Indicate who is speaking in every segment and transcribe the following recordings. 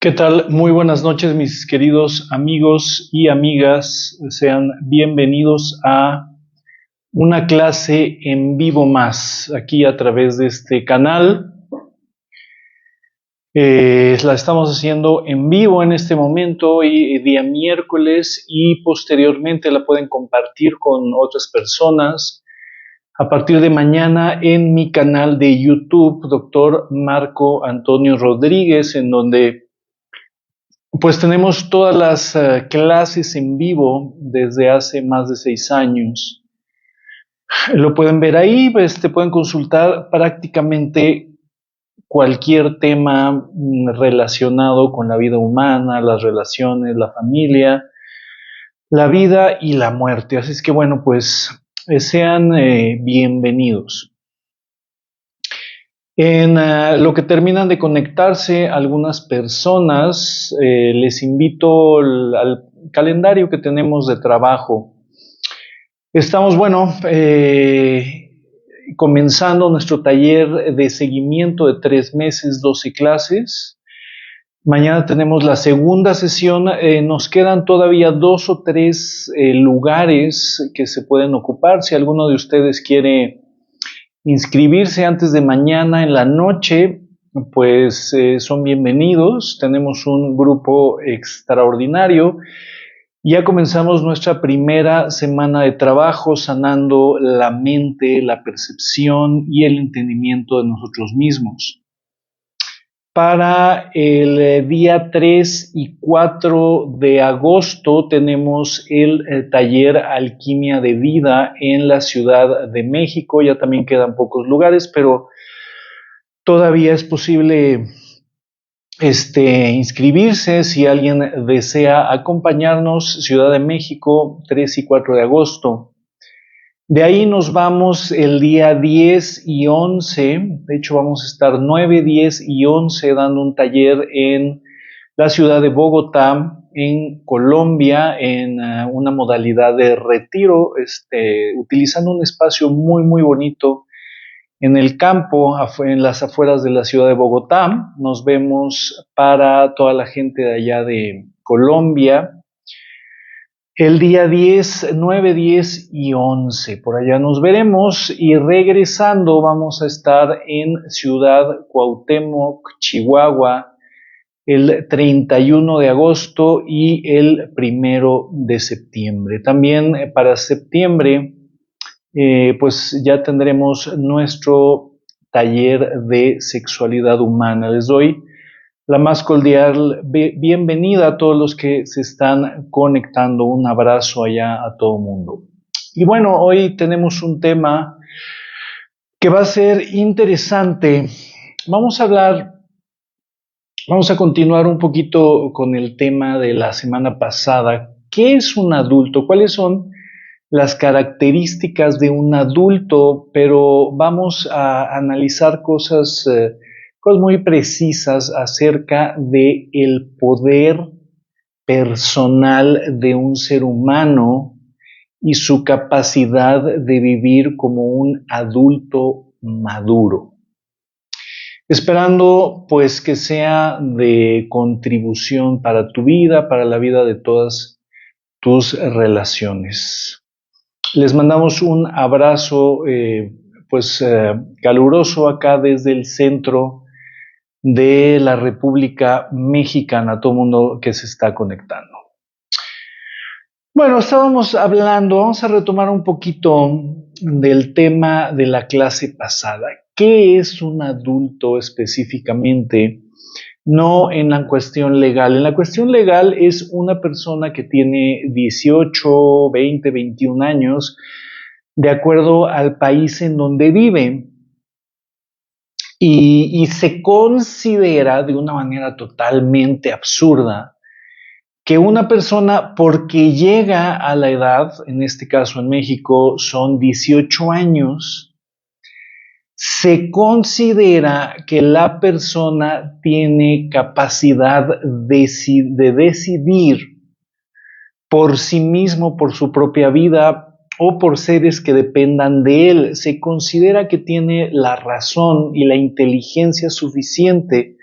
Speaker 1: ¿Qué tal? Muy buenas noches, mis queridos amigos y amigas. Sean bienvenidos a una clase en vivo más aquí a través de este canal. La estamos haciendo en vivo en este momento y día miércoles y posteriormente la pueden compartir con otras personas a partir de mañana en mi canal de YouTube, Doctor Marco Antonio Rodríguez, en donde pues tenemos todas las clases en vivo desde hace más de 6 años. Lo pueden ver ahí, pues, te pueden consultar prácticamente cualquier tema relacionado con la vida humana, las relaciones, la familia, la vida y la muerte. Así es que bueno, pues sean bienvenidos. En lo que terminan de conectarse algunas personas, les invito al calendario que tenemos de trabajo. Estamos, bueno, comenzando nuestro taller de seguimiento de 3 meses, 12 clases. Mañana tenemos la segunda sesión. Nos quedan todavía 2 o 3 lugares que se pueden ocupar. Si alguno de ustedes quiere inscribirse antes de mañana en la noche, pues son bienvenidos. Tenemos un grupo extraordinario. Ya comenzamos nuestra primera semana de trabajo sanando la mente, la percepción y el entendimiento de nosotros mismos. Para el día 3 y 4 de agosto tenemos el taller Alquimia de Vida en la Ciudad de México. Ya también quedan pocos lugares, pero todavía es posible inscribirse si alguien desea acompañarnos. Ciudad de México, 3 y 4 de agosto. De ahí nos vamos el día 10 y 11, de hecho vamos a estar 9, 10 y 11 dando un taller en la ciudad de Bogotá, en Colombia, en una modalidad de retiro, utilizando un espacio muy, muy bonito en el campo, en las afueras de la ciudad de Bogotá. Nos vemos para toda la gente de allá de Colombia. El día 10, 9, 10 y 11, por allá nos veremos y regresando vamos a estar en Ciudad Cuauhtémoc, Chihuahua, el 31 de agosto y el 1 de septiembre. También para septiembre, pues ya tendremos nuestro taller de sexualidad humana. Les doy la más cordial bienvenida a todos los que se están conectando. Un abrazo allá a todo mundo. Y bueno, hoy tenemos un tema que va a ser interesante. Vamos a continuar un poquito con el tema de la semana pasada. ¿Qué es un adulto? ¿Cuáles son las características de un adulto? Pero vamos a analizar cosas muy precisas acerca de el poder personal de un ser humano y su capacidad de vivir como un adulto maduro. Esperando pues que sea de contribución para tu vida, para la vida de todas tus relaciones. Les mandamos un abrazo caluroso acá desde el centro de la República Mexicana, a todo mundo que se está conectando. Bueno, estábamos hablando, vamos a retomar un poquito del tema de la clase pasada. ¿Qué es un adulto específicamente? No en la cuestión legal. En la cuestión legal es una persona que tiene 18, 20, 21 años, de acuerdo al país en donde vive. Y se considera de una manera totalmente absurda que una persona, porque llega a la edad, en este caso en México son 18 años, se considera que la persona tiene capacidad de decidir por sí mismo, por su propia vida o por seres que dependan de él. Se considera que tiene la razón y la inteligencia suficiente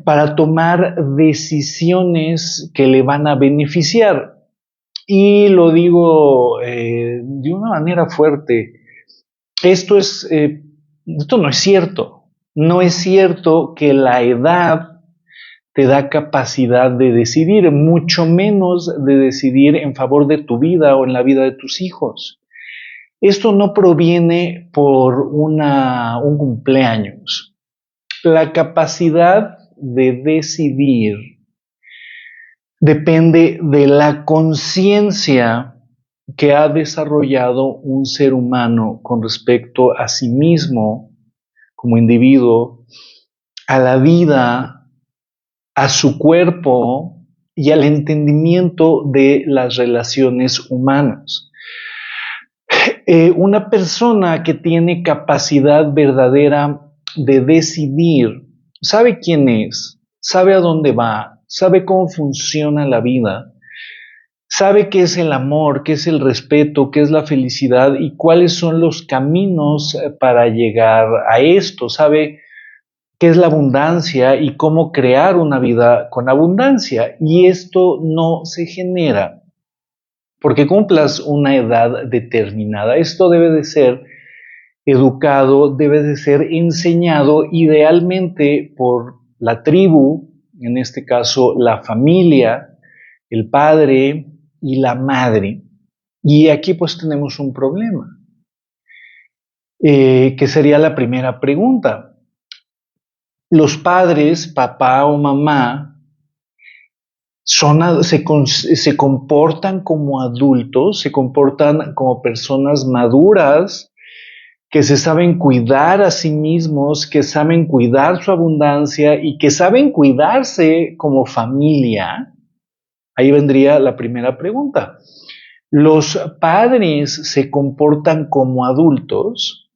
Speaker 1: para tomar decisiones que le van a beneficiar. Y lo digo de una manera fuerte, esto no es cierto. No es cierto que la edad te da capacidad de decidir, mucho menos de decidir en favor de tu vida o en la vida de tus hijos. Esto no proviene por un cumpleaños. La capacidad de decidir depende de la conciencia que ha desarrollado un ser humano con respecto a sí mismo como individuo, a la vida, a su cuerpo y al entendimiento de las relaciones humanas. Una persona que tiene capacidad verdadera de decidir, sabe quién es, sabe a dónde va, sabe cómo funciona la vida, sabe qué es el amor, qué es el respeto, qué es la felicidad y cuáles son los caminos para llegar a esto, sabe qué es la abundancia y cómo crear una vida con abundancia. Y esto no se genera porque cumplas una edad determinada. Esto debe de ser educado, debe de ser enseñado idealmente por la tribu, en este caso la familia, el padre y la madre. Y aquí pues tenemos un problema, que sería la primera pregunta. Los padres, papá o mamá, se comportan como adultos, se comportan como personas maduras, que se saben cuidar a sí mismos, que saben cuidar su abundancia y que saben cuidarse como familia. Ahí vendría la primera pregunta. Los padres se comportan como adultos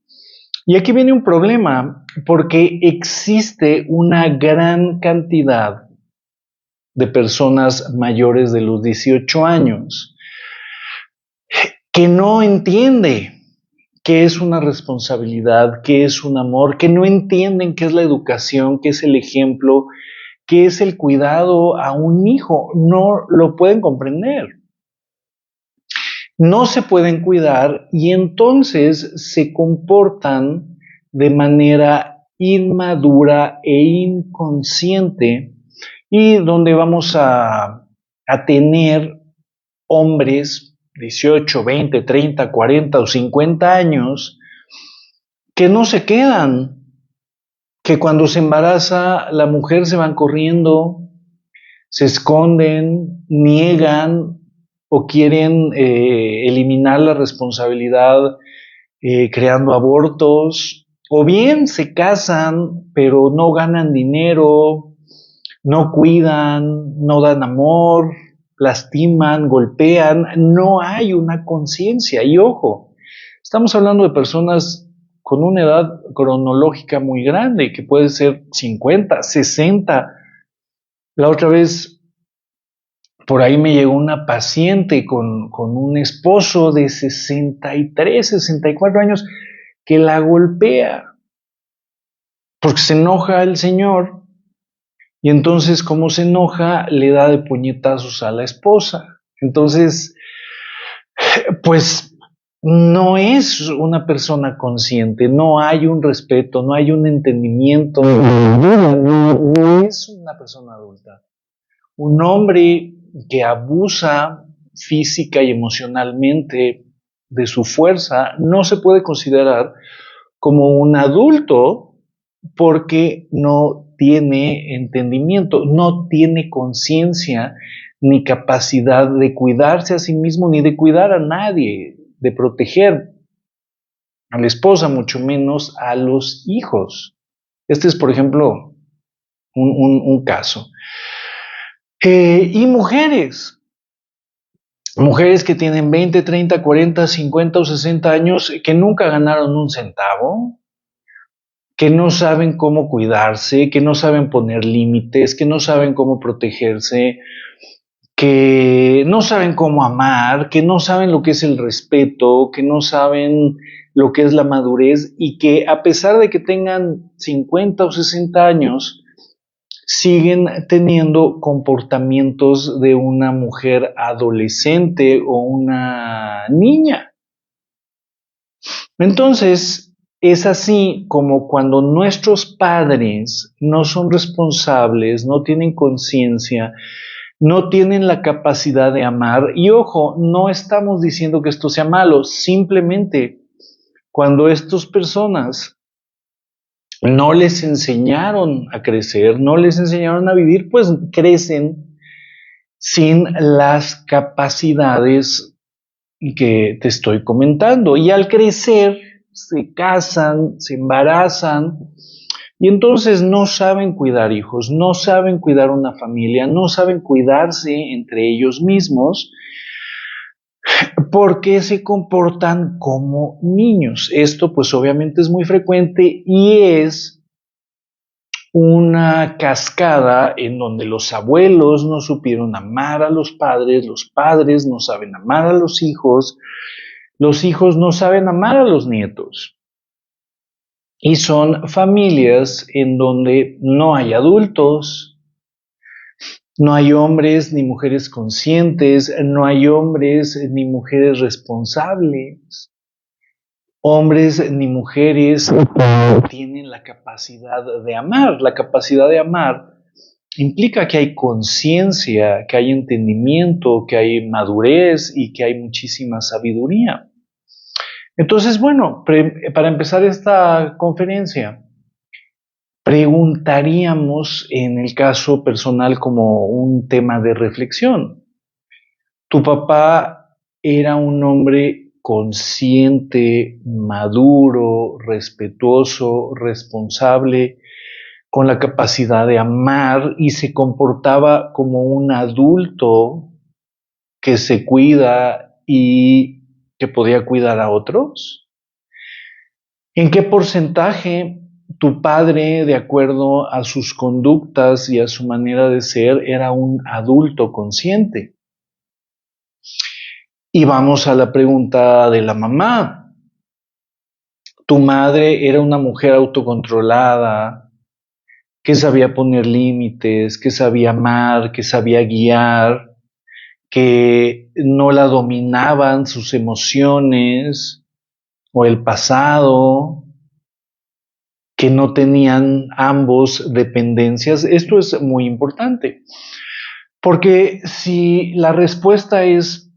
Speaker 1: y aquí viene un problema porque existe una gran cantidad de personas mayores de los 18 años que no entiende qué es una responsabilidad, qué es un amor, que no entienden qué es la educación, qué es el ejemplo, qué es el cuidado a un hijo. No lo pueden comprender. No se pueden cuidar y entonces se comportan de manera inmadura e inconsciente y donde vamos a tener hombres 18, 20, 30, 40 o 50 años que no se quedan, que cuando se embaraza la mujer se van corriendo, se esconden, niegan o quieren eliminar la responsabilidad creando abortos, o bien se casan pero no ganan dinero, no cuidan, no dan amor, lastiman, golpean, no hay una conciencia. Y ojo, estamos hablando de personas con una edad cronológica muy grande, que puede ser 50, 60. La otra vez, por ahí me llegó una paciente con un esposo de 63, 64 años que la golpea porque se enoja el señor. Y entonces, como se enoja, le da de puñetazos a la esposa. Entonces, pues no es una persona consciente, no hay un respeto, no hay un entendimiento, no es una persona adulta. Un hombre que abusa física y emocionalmente de su fuerza no se puede considerar como un adulto porque no tiene entendimiento, no tiene conciencia ni capacidad de cuidarse a sí mismo ni de cuidar a nadie, de proteger a la esposa, mucho menos a los hijos. Este es, por ejemplo, un caso. Y mujeres que tienen 20, 30, 40, 50 o 60 años que nunca ganaron un centavo, que no saben cómo cuidarse, que no saben poner límites, que no saben cómo protegerse, que no saben cómo amar, que no saben lo que es el respeto, que no saben lo que es la madurez y que a pesar de que tengan 50 o 60 años, siguen teniendo comportamientos de una mujer adolescente o una niña. Entonces, es así como cuando nuestros padres no son responsables, no tienen conciencia, no tienen la capacidad de amar. Y ojo, no estamos diciendo que esto sea malo, simplemente cuando estas personas no les enseñaron a crecer, no les enseñaron a vivir, pues crecen sin las capacidades que te estoy comentando. Y al crecer, se casan, se embarazan, y entonces no saben cuidar hijos, no saben cuidar una familia, no saben cuidarse entre ellos mismos, porque se comportan como niños. Esto pues obviamente es muy frecuente y es una cascada en donde los abuelos no supieron amar a los padres no saben amar a los hijos no saben amar a los nietos. Y son familias en donde no hay adultos, no hay hombres ni mujeres conscientes, no hay hombres ni mujeres responsables, hombres ni mujeres que tienen la capacidad de amar. La capacidad de amar implica que hay conciencia, que hay entendimiento, que hay madurez y que hay muchísima sabiduría. Entonces, bueno, para empezar esta conferencia, preguntaríamos en el caso personal como un tema de reflexión. Tu papá era un hombre consciente, maduro, respetuoso, responsable, con la capacidad de amar y se comportaba como un adulto que se cuida y que podía cuidar a otros. ¿En qué porcentaje tu padre, de acuerdo a sus conductas y a su manera de ser, era un adulto consciente? Y vamos a la pregunta de la mamá. Tu madre era una mujer autocontrolada, que sabía poner límites, que sabía amar, que sabía guiar, que no la dominaban sus emociones o el pasado, que no tenían ambos dependencias. Esto es muy importante, porque si la respuesta es,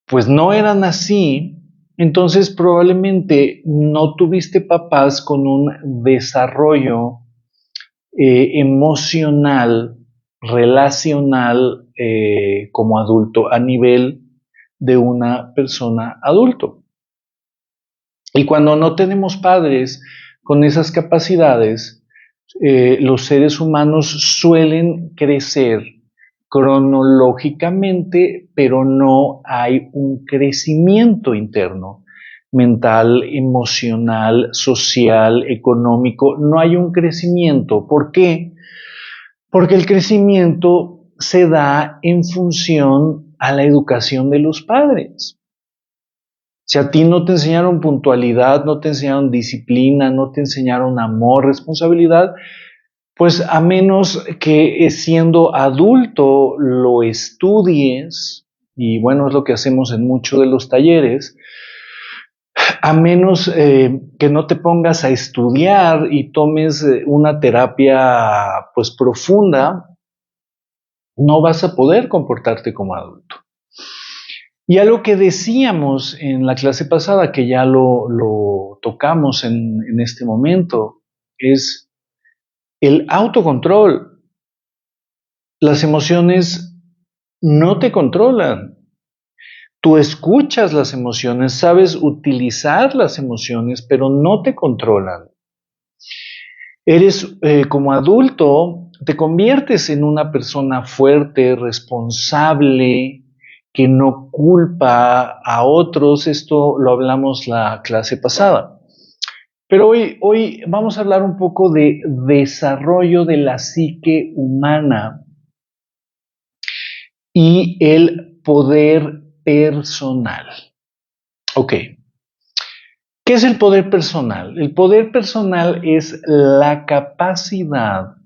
Speaker 1: pues no eran así, entonces probablemente no tuviste papás con un desarrollo emocional, relacional como adulto a nivel de una persona adulto. Y cuando no tenemos padres con esas capacidades, los seres humanos suelen crecer cronológicamente, pero no hay un crecimiento interno, mental, emocional, social, económico, no hay un crecimiento. ¿Por qué? Porque el crecimiento se da en función a la educación de los padres. Si a ti no te enseñaron puntualidad, no te enseñaron disciplina, no te enseñaron amor, responsabilidad, pues a menos que siendo adulto lo estudies, y bueno, es lo que hacemos en muchos de los talleres, a menos que no te pongas a estudiar y tomes una terapia pues profunda, no vas a poder comportarte como adulto. Y algo que decíamos en la clase pasada, que ya lo tocamos en este momento, es el autocontrol. Las emociones no te controlan. Tú escuchas las emociones, sabes utilizar las emociones, pero no te controlan. Eres como adulto, te conviertes en una persona fuerte, responsable, que no culpa a otros. Esto lo hablamos la clase pasada. Pero hoy vamos a hablar un poco de desarrollo de la psique humana y el poder personal. Ok. ¿Qué es el poder personal? El poder personal es la capacidad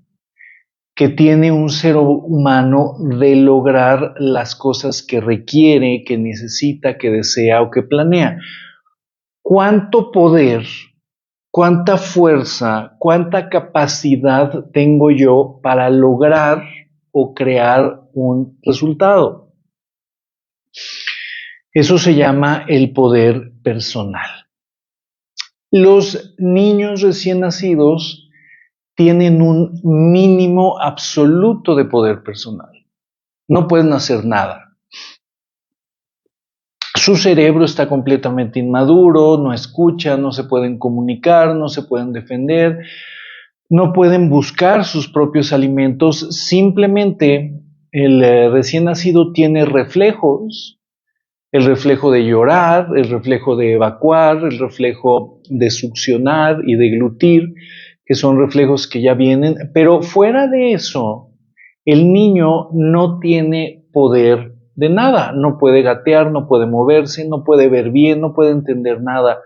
Speaker 1: que tiene un ser humano de lograr las cosas que requiere, que necesita, que desea o que planea. ¿Cuánto poder, cuánta fuerza, cuánta capacidad tengo yo para lograr o crear un resultado? Eso se llama el poder personal. Los niños recién nacidos tienen un mínimo absoluto de poder personal. No pueden hacer nada. Su cerebro está completamente inmaduro, no escucha, no se pueden comunicar, no se pueden defender, no pueden buscar sus propios alimentos. Simplemente el recién nacido tiene reflejos, el reflejo de llorar, el reflejo de evacuar, el reflejo de succionar y de glutir, que son reflejos que ya vienen, pero fuera de eso, el niño no tiene poder de nada, no puede gatear, no puede moverse, no puede ver bien, no puede entender nada.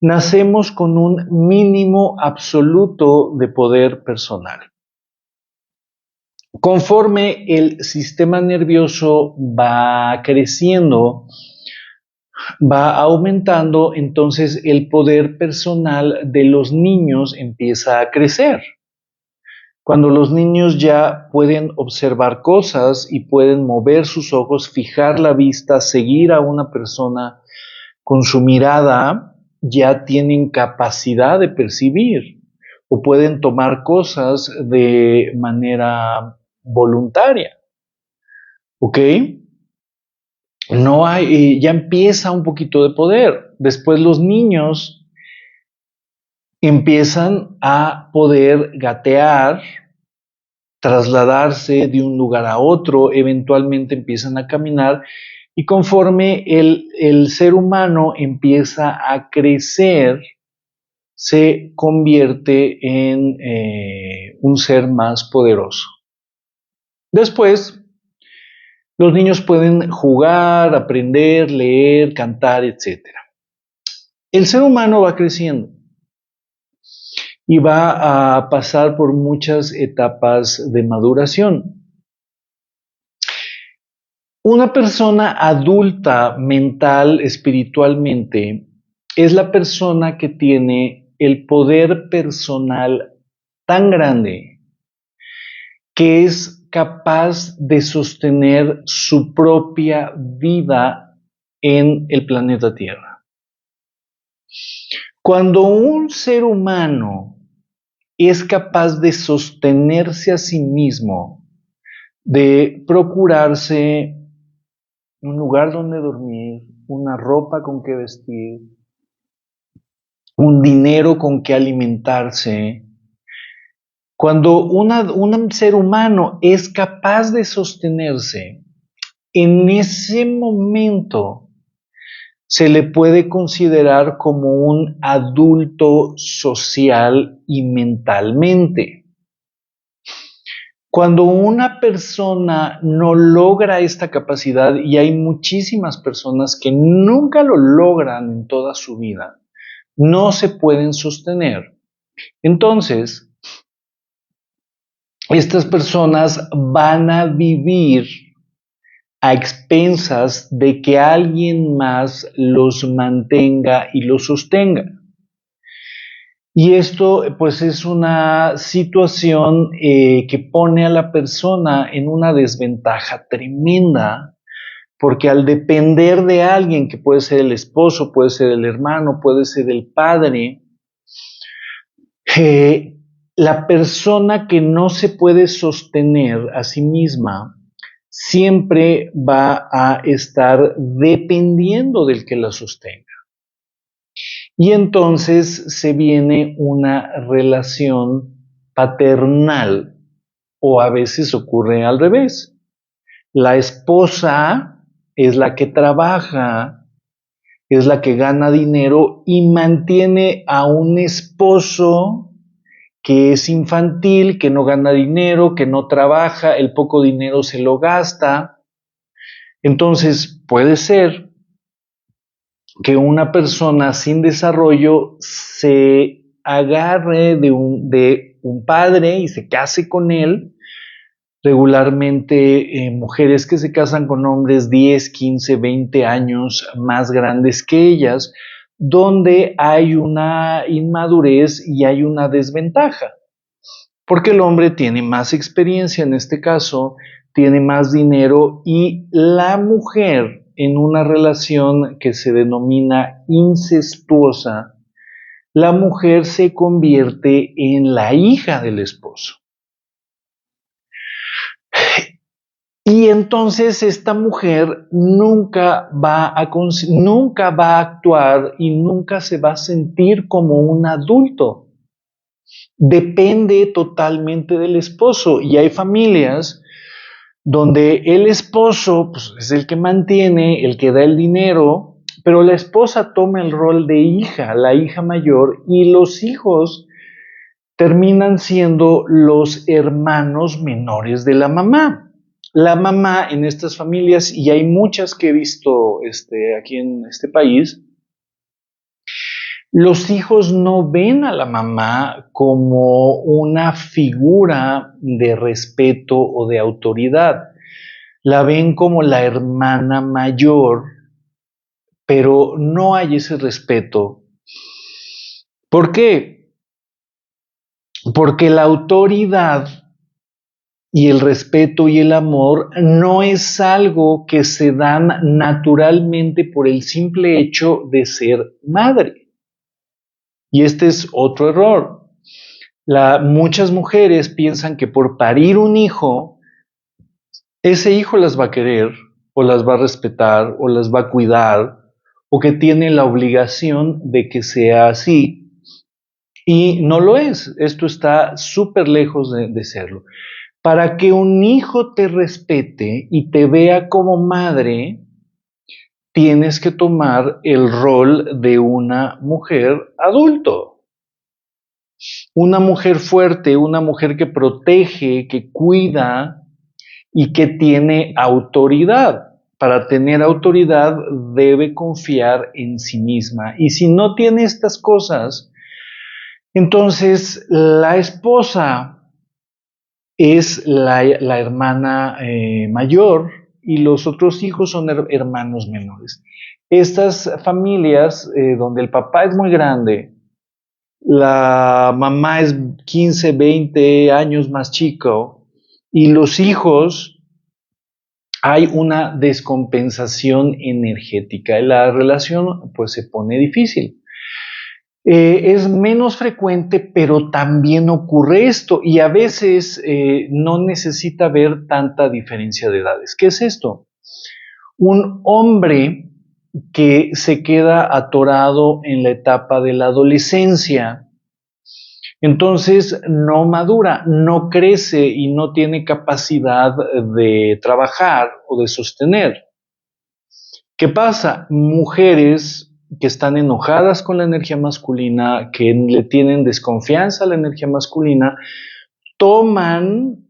Speaker 1: Nacemos con un mínimo absoluto de poder personal. Conforme el sistema nervioso va creciendo, va aumentando, entonces el poder personal de los niños empieza a crecer. Cuando los niños ya pueden observar cosas y pueden mover sus ojos, fijar la vista, seguir a una persona con su mirada, ya tienen capacidad de percibir o pueden tomar cosas de manera voluntaria. ¿Ok? No hay, ya empieza un poquito de poder. Después los niños empiezan a poder gatear, trasladarse de un lugar a otro, eventualmente empiezan a caminar y conforme el ser humano empieza a crecer, se convierte en un ser más poderoso. Después, los niños pueden jugar, aprender, leer, cantar, etc. El ser humano va creciendo y va a pasar por muchas etapas de maduración. Una persona adulta mental, espiritualmente, es la persona que tiene el poder personal tan grande que es capaz de sostener su propia vida en el planeta Tierra. Cuando un ser humano es capaz de sostenerse a sí mismo, de procurarse un lugar donde dormir, una ropa con que vestir, un dinero con que alimentarse, cuando un ser humano es capaz de sostenerse, en ese momento se le puede considerar como un adulto social y mentalmente. Cuando una persona no logra esta capacidad, y hay muchísimas personas que nunca lo logran en toda su vida, no se pueden sostener. Entonces, estas personas van a vivir a expensas de que alguien más los mantenga y los sostenga. Y esto pues es una situación que pone a la persona en una desventaja tremenda, porque al depender de alguien, que puede ser el esposo, puede ser el hermano, puede ser el padre, la persona que no se puede sostener a sí misma siempre va a estar dependiendo del que la sostenga. Y entonces se viene una relación paternal, o a veces ocurre al revés. La esposa es la que trabaja, es la que gana dinero y mantiene a un esposo que es infantil, que no gana dinero, que no trabaja, el poco dinero se lo gasta. Entonces puede ser que una persona sin desarrollo se agarre de un padre y se case con él. Regularmente mujeres que se casan con hombres 10, 15, 20 años más grandes que ellas, donde hay una inmadurez y hay una desventaja, porque el hombre tiene más experiencia en este caso, tiene más dinero y la mujer en una relación que se denomina incestuosa, la mujer se convierte en la hija del esposo. Y entonces esta mujer nunca va a actuar y nunca se va a sentir como un adulto. Depende totalmente del esposo. Y hay familias donde el esposo pues, es el que mantiene, el que da el dinero, pero la esposa toma el rol de hija, la hija mayor, y los hijos terminan siendo los hermanos menores de la mamá. La mamá en estas familias, y hay muchas que he visto aquí en este país, los hijos no ven a la mamá como una figura de respeto o de autoridad. La ven como la hermana mayor, pero no hay ese respeto. ¿Por qué? Porque la autoridad y el respeto y el amor no es algo que se dan naturalmente por el simple hecho de ser madre. Y este es otro error. Muchas mujeres piensan que por parir un hijo, ese hijo las va a querer, o las va a respetar, o las va a cuidar, o que tiene la obligación de que sea así. Y no lo es. Esto está súper lejos de serlo. Para que un hijo te respete y te vea como madre, tienes que tomar el rol de una mujer adulto. Una mujer fuerte, una mujer que protege, que cuida y que tiene autoridad. Para tener autoridad debe confiar en sí misma. Y si no tiene estas cosas, entonces la esposa es la hermana mayor y los otros hijos son hermanos menores. Estas familias donde el papá es muy grande, la mamá es 15, 20 años más chico y los hijos, hay una descompensación energética y la relación pues se pone difícil. Es menos frecuente, pero también ocurre esto y a veces no necesita haber tanta diferencia de edades. ¿Qué es esto? Un hombre que se queda atorado en la etapa de la adolescencia, entonces no madura, no crece y no tiene capacidad de trabajar o de sostener. ¿Qué pasa? Mujeres que están enojadas con la energía masculina, que le tienen desconfianza a la energía masculina, toman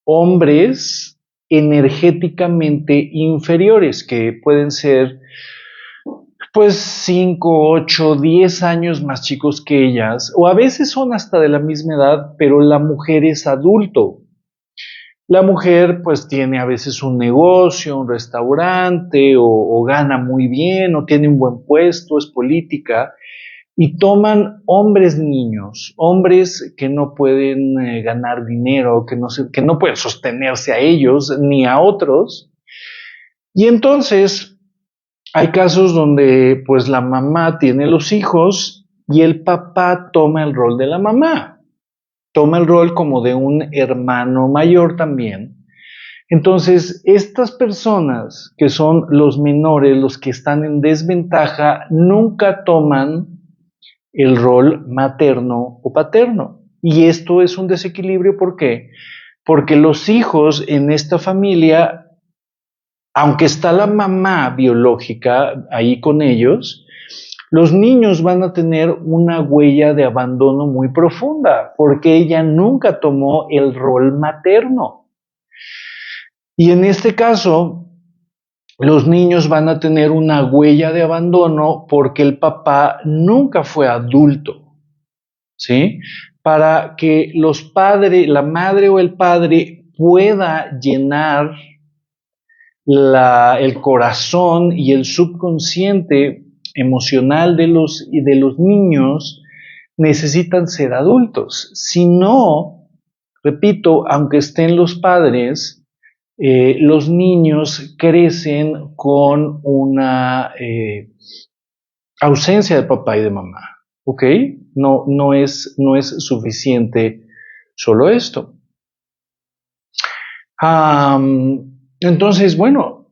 Speaker 1: hombres energéticamente inferiores, que pueden ser pues 5, 8, 10 años más chicos que ellas, o a veces son hasta de la misma edad, pero la mujer es adulto. La mujer pues tiene a veces un negocio, un restaurante o gana muy bien o tiene un buen puesto, es política y toman hombres niños, hombres que no pueden ganar dinero, que no pueden sostenerse a ellos ni a otros. Y entonces hay casos donde pues la mamá tiene los hijos y el papá toma el rol de la mamá. Toma el rol como de un hermano mayor también. Entonces, estas personas que son los menores, los que están en desventaja, nunca toman el rol materno o paterno. Y esto es un desequilibrio, ¿por qué? Porque los hijos en esta familia, aunque está la mamá biológica ahí con ellos, los niños van a tener una huella de abandono muy profunda, porque ella nunca tomó el rol materno. Y en este caso, los niños van a tener una huella de abandono porque el papá nunca fue adulto. ¿sí? Para que los padres, la madre o el padre pueda llenar el corazón y el subconsciente emocional de los niños, necesitan ser adultos. Si no, repito, aunque estén los padres, los niños crecen con una ausencia de papá y de mamá. ¿Ok? No es suficiente solo esto. Entonces, bueno,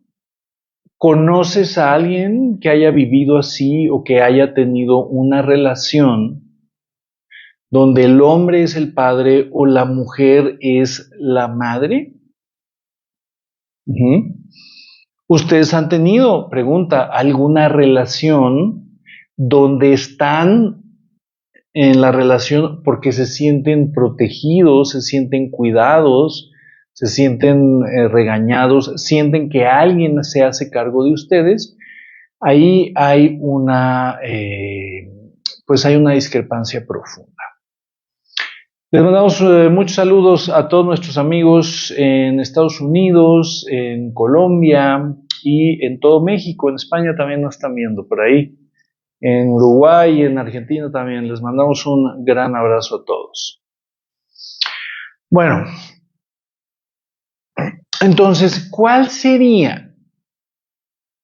Speaker 1: ¿conoces a alguien que haya vivido así o que haya tenido una relación donde el hombre es el padre o la mujer es la madre? Uh-huh. ¿Ustedes han tenido, pregunta, alguna relación donde están en la relación porque se sienten protegidos, se sienten cuidados, se sienten regañados, sienten que alguien se hace cargo de ustedes? Ahí hay pues hay una discrepancia profunda. Les mandamos muchos saludos a todos nuestros amigos en Estados Unidos, en Colombia y en todo México. En España también nos están viendo por ahí. En Uruguay y en Argentina también. Les mandamos un gran abrazo a todos. Bueno, entonces, ¿cuál sería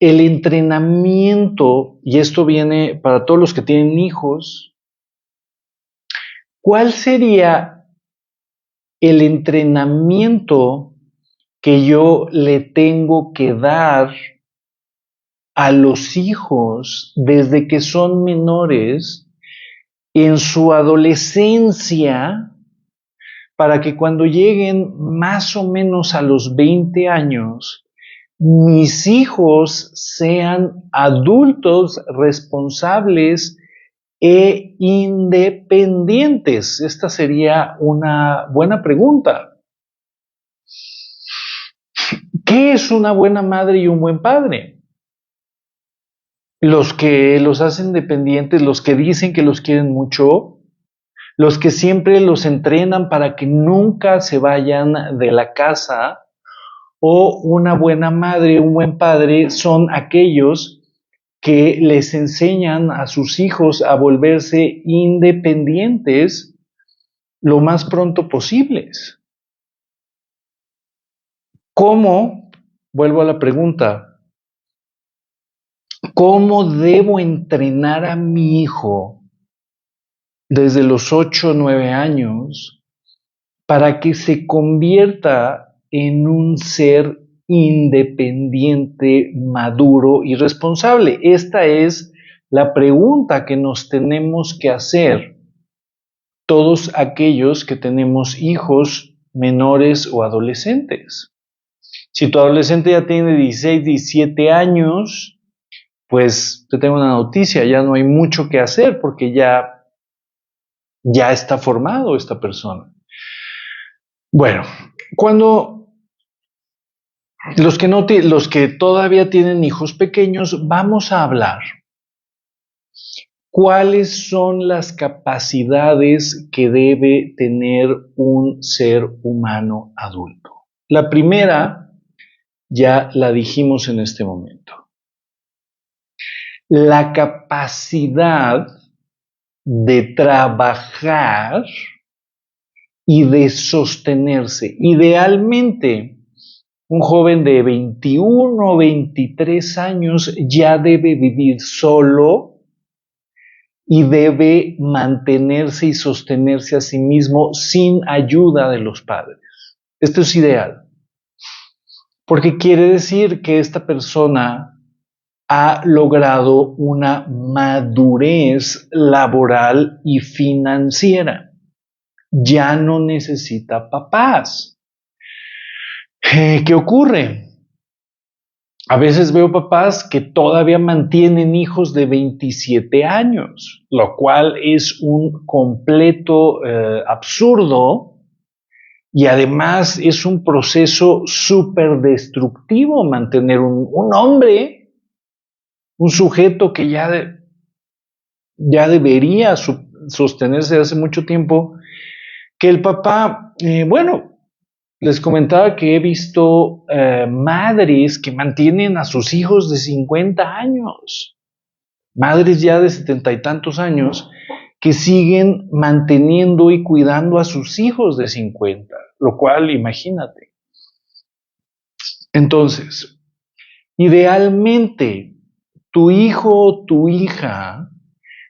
Speaker 1: el entrenamiento? Y esto viene para todos los que tienen hijos. ¿Cuál sería el entrenamiento que yo le tengo que dar a los hijos desde que son menores en su adolescencia, para que cuando lleguen más o menos a los 20 años, mis hijos sean adultos responsables e independientes? Esta sería una buena pregunta. ¿Qué es una buena madre y un buen padre? Los que los hacen dependientes, los que dicen que los quieren mucho, los que siempre los entrenan para que nunca se vayan de la casa. O una buena madre, un buen padre son aquellos que les enseñan a sus hijos a volverse independientes lo más pronto posibles. ¿Cómo? Vuelvo a la pregunta. ¿Cómo debo entrenar a mi hijo desde los 8 o 9 años para que se convierta en un ser independiente, maduro y responsable? Esta es la pregunta que nos tenemos que hacer todos aquellos que tenemos hijos menores o adolescentes. Si tu adolescente ya tiene 16, 17 años, pues te tengo una noticia, ya no hay mucho que hacer porque ya está formado esta persona. Bueno, cuando los que todavía tienen hijos pequeños, vamos a hablar cuáles son las capacidades que debe tener un ser humano adulto. La primera ya la dijimos en este momento. La capacidad de trabajar y de sostenerse. Idealmente, un joven de 21 o 23 años ya debe vivir solo y debe mantenerse y sostenerse a sí mismo sin ayuda de los padres. Esto es ideal, porque quiere decir que esta persona ha logrado una madurez laboral y financiera. Ya no necesita papás. ¿Qué ocurre? A veces veo papás que todavía mantienen hijos de 27 años, lo cual es un completo absurdo, y además es un proceso súper destructivo mantener un hombre, un sujeto que ya debería sostenerse hace mucho tiempo, que el papá, les comentaba que he visto madres que mantienen a sus hijos de 50 años, madres ya de 70 y tantos años, que siguen manteniendo y cuidando a sus hijos de 50, lo cual, imagínate. Entonces, idealmente, tu hijo o tu hija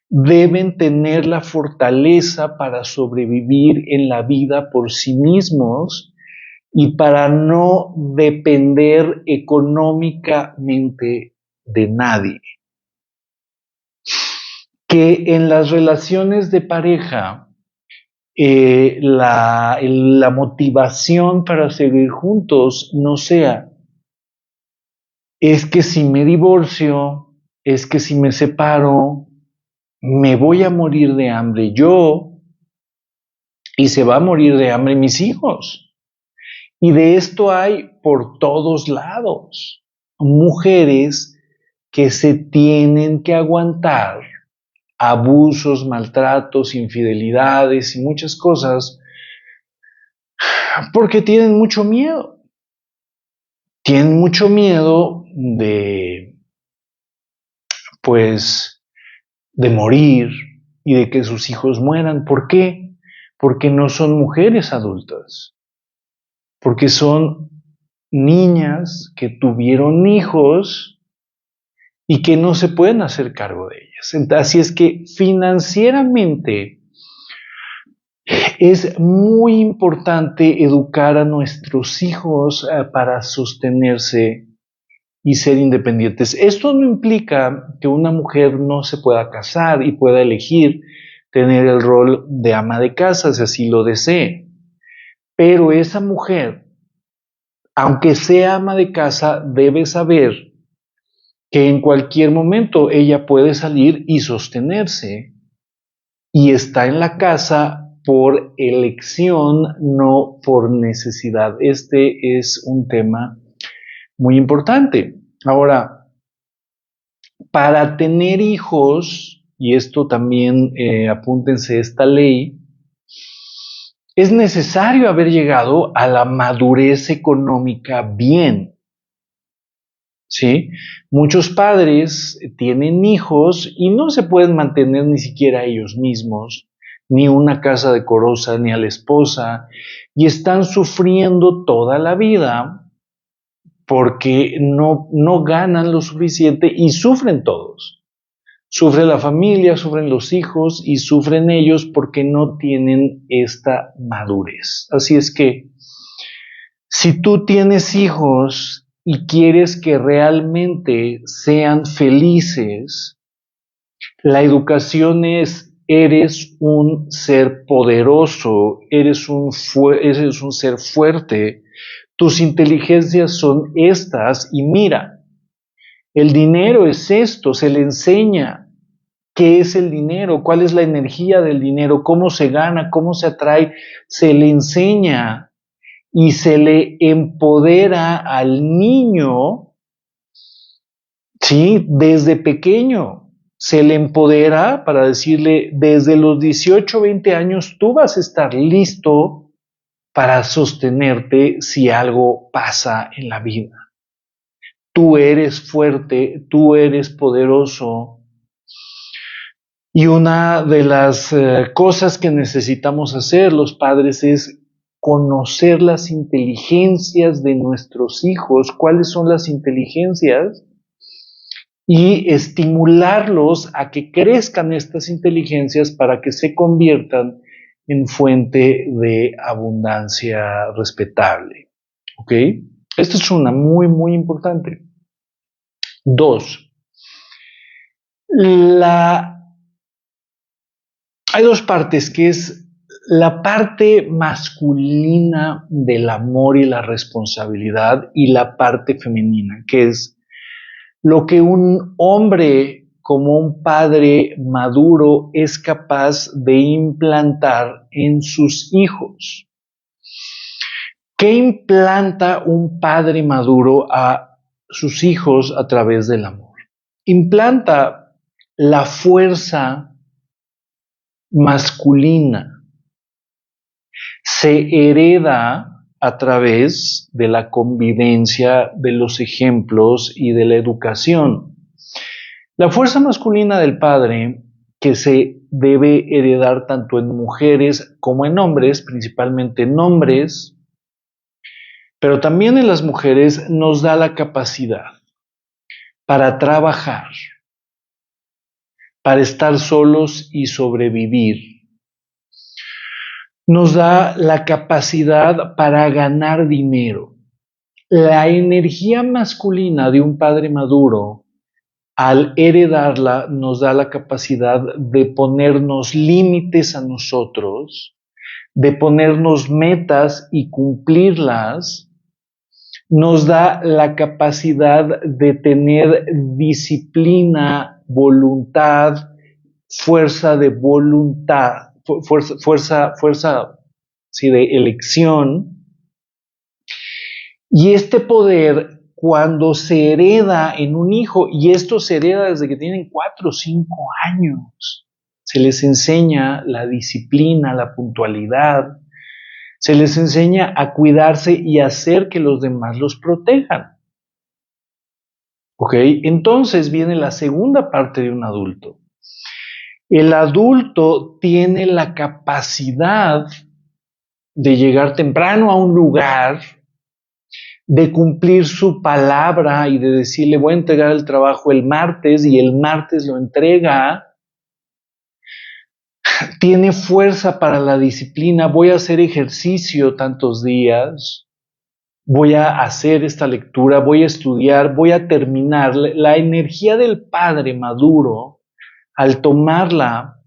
Speaker 1: deben tener la fortaleza para sobrevivir en la vida por sí mismos y para no depender económicamente de nadie. Que en las relaciones de pareja, la motivación para seguir juntos no sea, es que si me divorcio, es que si me separo, me voy a morir de hambre yo y se va a morir de hambre mis hijos. Y de esto hay por todos lados. Mujeres que se tienen que aguantar abusos, maltratos, infidelidades y muchas cosas porque tienen mucho miedo. Tienen mucho miedo de morir y de que sus hijos mueran. ¿Por qué? Porque no son mujeres adultas. Porque son niñas que tuvieron hijos y que no se pueden hacer cargo de ellas. Así es que financieramente es muy importante educar a nuestros hijos para sostenerse y ser independientes. Esto no implica que una mujer no se pueda casar y pueda elegir tener el rol de ama de casa si así lo desee. Pero esa mujer, aunque sea ama de casa, debe saber que en cualquier momento ella puede salir y sostenerse y está en la casa por elección, no por necesidad. Este es un tema muy importante. Ahora, para tener hijos, y esto también apúntense esta ley, es necesario haber llegado a la madurez económica bien. ¿Sí? Muchos padres tienen hijos y no se pueden mantener ni siquiera ellos mismos, ni una casa decorosa, ni a la esposa, y están sufriendo toda la vida porque no ganan lo suficiente y sufren todos. Sufre la familia, sufren los hijos y sufren ellos porque no tienen esta madurez. Así es que si tú tienes hijos y quieres que realmente sean felices, la educación es, eres un ser poderoso, eres un ser fuerte, tus inteligencias son estas y mira, el dinero es esto, se le enseña qué es el dinero, cuál es la energía del dinero, cómo se gana, cómo se atrae, se le enseña y se le empodera al niño, ¿sí? Desde pequeño. Se le empodera para decirle, desde los 18, 20 años, tú vas a estar listo para sostenerte si algo pasa en la vida. Tú eres fuerte, tú eres poderoso. Y una de las cosas que necesitamos hacer los padres es conocer las inteligencias de nuestros hijos, cuáles son las inteligencias, y estimularlos a que crezcan estas inteligencias para que se conviertan en fuente de abundancia respetable. ¿Ok? Esto es una muy, muy importante. 2. Hay dos partes, que es la parte masculina del amor y la responsabilidad y la parte femenina, que es lo que un hombre como un padre maduro es capaz de implantar en sus hijos. ¿Qué implanta un padre maduro a sus hijos a través del amor? Implanta la fuerza masculina se hereda a través de la convivencia, de los ejemplos y de la educación. La fuerza masculina del padre, que se debe heredar tanto en mujeres como en hombres, principalmente en hombres, pero también en las mujeres, nos da la capacidad para trabajar, para estar solos y sobrevivir. Nos da la capacidad para ganar dinero. La energía masculina de un padre maduro, al heredarla, nos da la capacidad de ponernos límites a nosotros, de ponernos metas y cumplirlas. Nos da la capacidad de tener disciplina, voluntad, fuerza de voluntad, fuerza sí, de elección. Y este poder, cuando se hereda en un hijo, y esto se hereda desde que tienen 4 o 5 años, se les enseña la disciplina, la puntualidad, se les enseña a cuidarse y a hacer que los demás los protejan. ¿Ok? Entonces viene la segunda parte de un adulto. El adulto tiene la capacidad de llegar temprano a un lugar, de cumplir su palabra y de decirle voy a entregar el trabajo el martes y el martes lo entrega. Tiene fuerza para la disciplina, voy a hacer ejercicio tantos días, voy a hacer esta lectura, voy a estudiar, voy a terminar. La energía del padre maduro, al tomarla,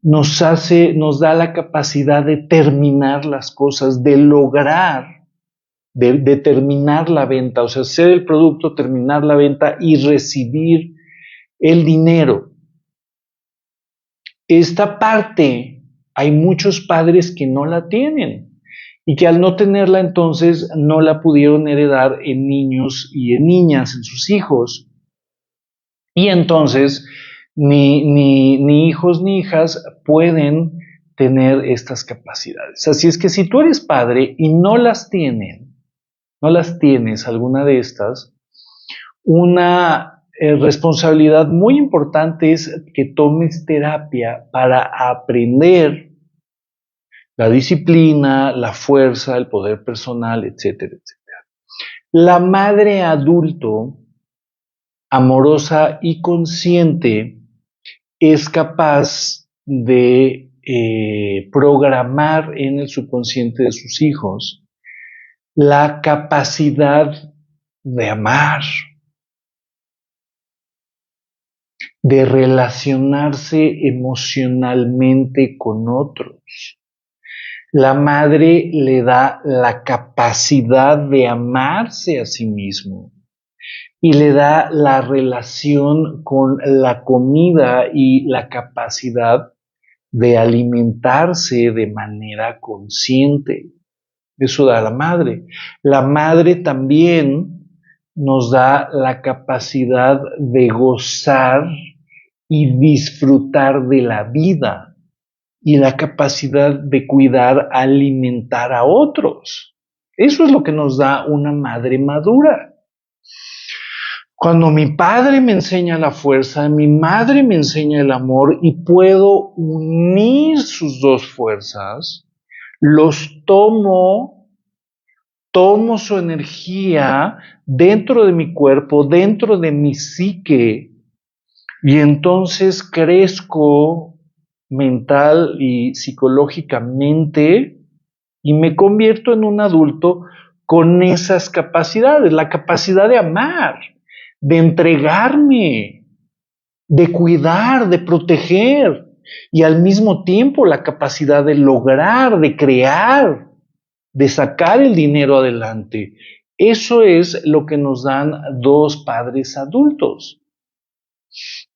Speaker 1: nos da la capacidad de terminar las cosas, de lograr, de terminar la venta, o sea, hacer el producto, terminar la venta y recibir el dinero. Esta parte, hay muchos padres que no la tienen y que al no tenerla entonces no la pudieron heredar en niños y en niñas, en sus hijos. Y entonces ni hijos ni hijas pueden tener estas capacidades. Así es que si tú eres padre y no las tienes alguna de estas, una responsabilidad muy importante es que tomes terapia para aprender la disciplina, la fuerza, el poder personal, etcétera, etcétera. La madre adulto, amorosa y consciente, es capaz de programar en el subconsciente de sus hijos la capacidad de amar, de relacionarse emocionalmente con otros. La madre le da la capacidad de amarse a sí mismo y le da la relación con la comida y la capacidad de alimentarse de manera consciente. Eso da la madre. La madre también nos da la capacidad de gozar y disfrutar de la vida y la capacidad de cuidar, alimentar a otros. Eso es lo que nos da una madre madura. Cuando mi padre me enseña la fuerza, mi madre me enseña el amor y puedo unir sus dos fuerzas, los tomo su energía dentro de mi cuerpo, dentro de mi psique, y entonces crezco mental y psicológicamente y me convierto en un adulto con esas capacidades, la capacidad de amar, de entregarme, de cuidar, de proteger y al mismo tiempo la capacidad de lograr, de crear, de sacar el dinero adelante. Eso es lo que nos dan dos padres adultos,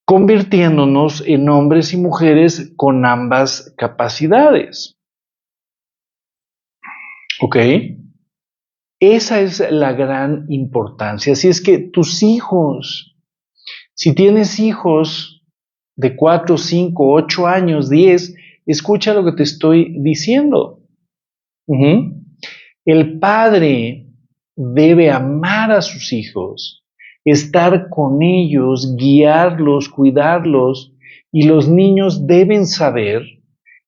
Speaker 1: convirtiéndonos en hombres y mujeres con ambas capacidades. ¿Ok? Esa es la gran importancia. Así es que tus hijos, si tienes hijos, de 4, 5, 8 años, 10, escucha lo que te estoy diciendo. El padre debe amar a sus hijos, estar con ellos, guiarlos, cuidarlos, y los niños deben saber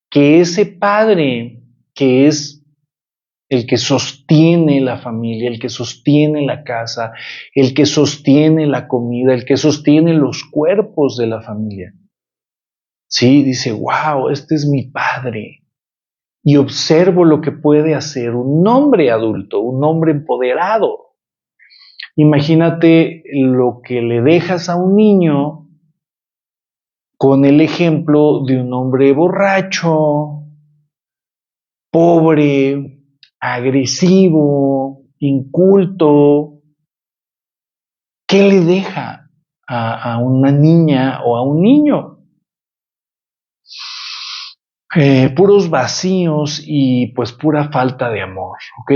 Speaker 1: que ese padre, que es el que sostiene la familia, el que sostiene la casa, el que sostiene la comida, el que sostiene los cuerpos de la familia. Sí, dice, wow, este es mi padre. Y observo lo que puede hacer un hombre adulto, un hombre empoderado. Imagínate lo que le dejas a un niño con el ejemplo de un hombre borracho, pobre, agresivo, inculto. ¿Qué le deja a una niña o a un niño? Puros vacíos y pues pura falta de amor, ¿ok?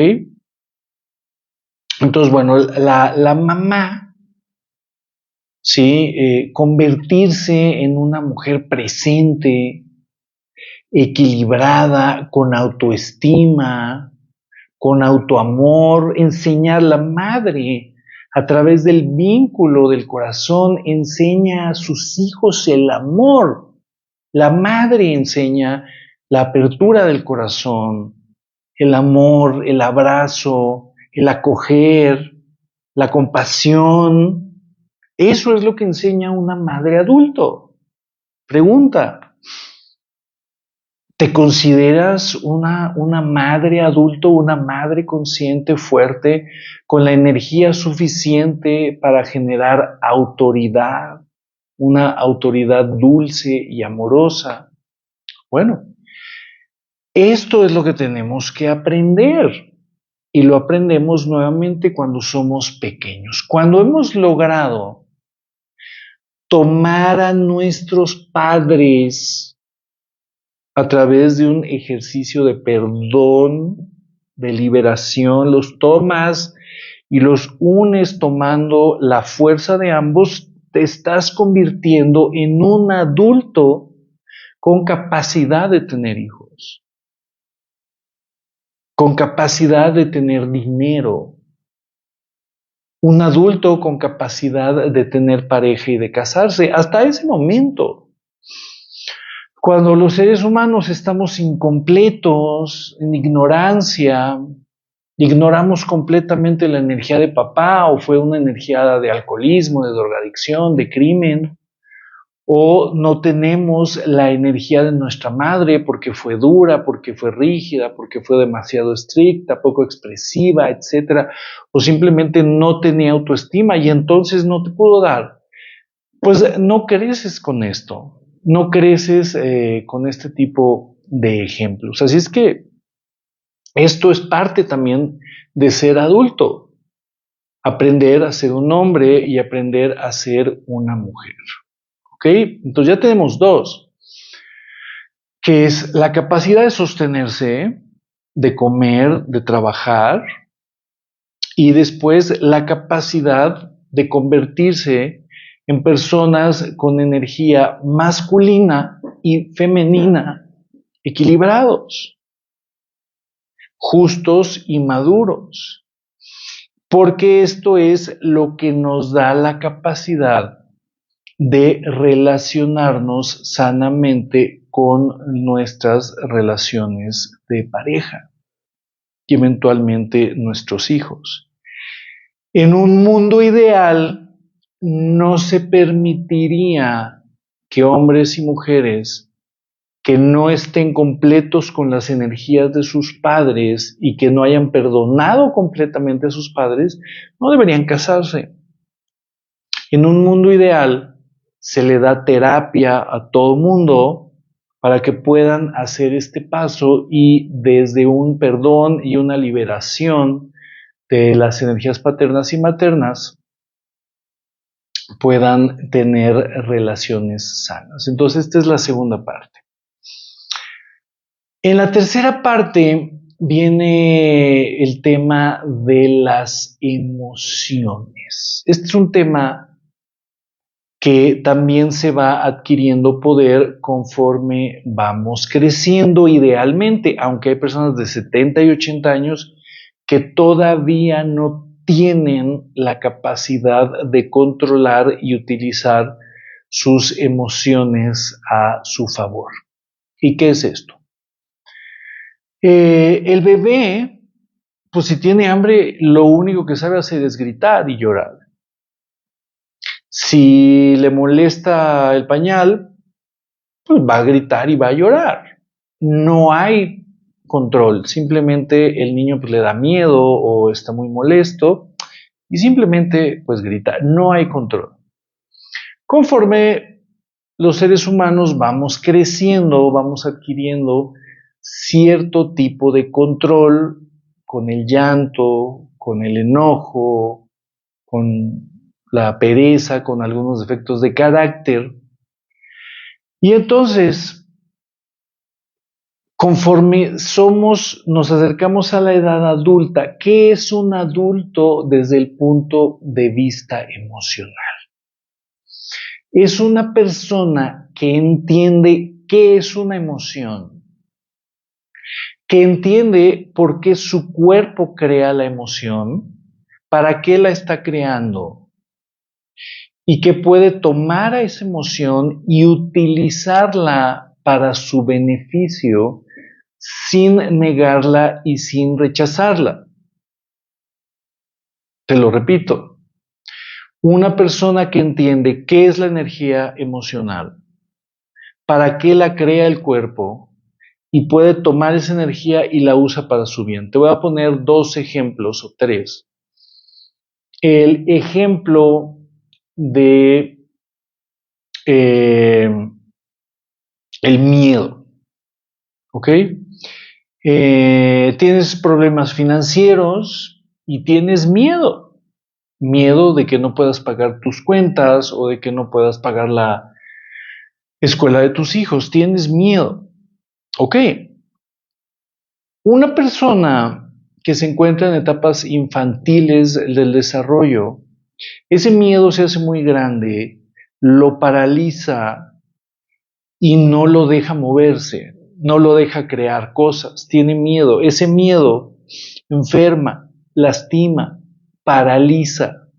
Speaker 1: Entonces, bueno, la mamá, ¿sí? Convertirse en una mujer presente, equilibrada, con autoestima, con autoamor, enseñar la madre a través del vínculo del corazón, enseña a sus hijos el amor. La madre enseña la apertura del corazón, el amor, el abrazo, el acoger, la compasión. Eso es lo que enseña una madre adulto. Pregunta, ¿te consideras una madre adulto, una madre consciente, fuerte, con la energía suficiente para generar autoridad, una autoridad dulce y amorosa? Bueno, esto es lo que tenemos que aprender. Y lo aprendemos nuevamente cuando somos pequeños. Cuando hemos logrado tomar a nuestros padres a través de un ejercicio de perdón, de liberación, los tomas y los unes tomando la fuerza de ambos, te estás convirtiendo en un adulto con capacidad de tener hijos, con capacidad de tener dinero, un adulto con capacidad de tener pareja y de casarse. Hasta ese momento, cuando los seres humanos estamos incompletos, en ignorancia, ignoramos completamente la energía de papá, o fue una energía de alcoholismo, de drogadicción, de crimen, o no tenemos la energía de nuestra madre porque fue dura, porque fue rígida, porque fue demasiado estricta, poco expresiva, etcétera, o simplemente no tenía autoestima y entonces no te pudo dar. Pues no creces con esto, no creces con este tipo de ejemplos. Así es que esto es parte también de ser adulto, aprender a ser un hombre y aprender a ser una mujer. ¿Ok? Entonces ya tenemos dos, que es la capacidad de sostenerse, de comer, de trabajar, y después la capacidad de convertirse en personas con energía masculina y femenina, equilibrados, justos y maduros, porque esto es lo que nos da la capacidad de relacionarnos sanamente con nuestras relaciones de pareja y eventualmente nuestros hijos. En un mundo ideal no se permitiría que hombres y mujeres que no estén completos con las energías de sus padres y que no hayan perdonado completamente a sus padres, no deberían casarse. En un mundo ideal se le da terapia a todo mundo para que puedan hacer este paso y desde un perdón y una liberación de las energías paternas y maternas puedan tener relaciones sanas. Entonces, esta es la segunda parte. En la tercera parte viene el tema de las emociones. Este es un tema que también se va adquiriendo poder conforme vamos creciendo idealmente, aunque hay personas de 70 y 80 años que todavía no tienen la capacidad de controlar y utilizar sus emociones a su favor. ¿Y qué es esto? El bebé, pues si tiene hambre, lo único que sabe hacer es gritar y llorar. Si le molesta el pañal, pues va a gritar y va a llorar. No hay control, simplemente el niño pues le da miedo o está muy molesto y simplemente pues grita, no hay control. Conforme los seres humanos vamos creciendo, vamos adquiriendo cierto tipo de control con el llanto, con el enojo, con la pereza, con algunos defectos de carácter. Y entonces, conforme nos acercamos a la edad adulta, ¿qué es un adulto desde el punto de vista emocional? Es una persona que entiende qué es una emoción, que entiende por qué su cuerpo crea la emoción, para qué la está creando, y que puede tomar a esa emoción y utilizarla para su beneficio sin negarla y sin rechazarla. Te lo repito, una persona que entiende qué es la energía emocional, para qué la crea el cuerpo y puede tomar esa energía y la usa para su bien. Te voy a poner 2 ejemplos o 3. El ejemplo de el miedo, ¿ok? Tienes problemas financieros y tienes miedo. Miedo de que no puedas pagar tus cuentas o de que no puedas pagar la escuela de tus hijos. Tienes miedo. Ok. Una persona que se encuentra en etapas infantiles del desarrollo, ese miedo se hace muy grande, lo paraliza y no lo deja moverse, no lo deja crear cosas, tiene miedo. Ese miedo enferma, lastima, paraliza.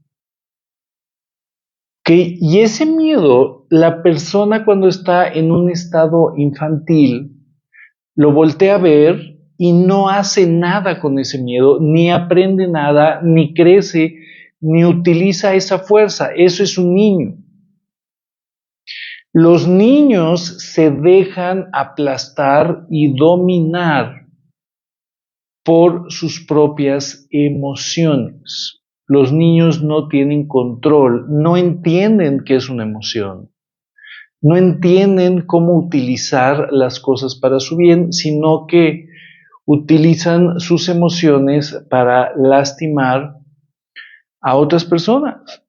Speaker 1: ¿Okay? Y ese miedo, la persona cuando está en un estado infantil, lo voltea a ver y no hace nada con ese miedo, ni aprende nada, ni crece, ni utiliza esa fuerza. Eso es un niño. Los niños se dejan aplastar y dominar por sus propias emociones. Los niños no tienen control, no entienden qué es una emoción, no entienden cómo utilizar las cosas para su bien, sino que utilizan sus emociones para lastimar a otras personas,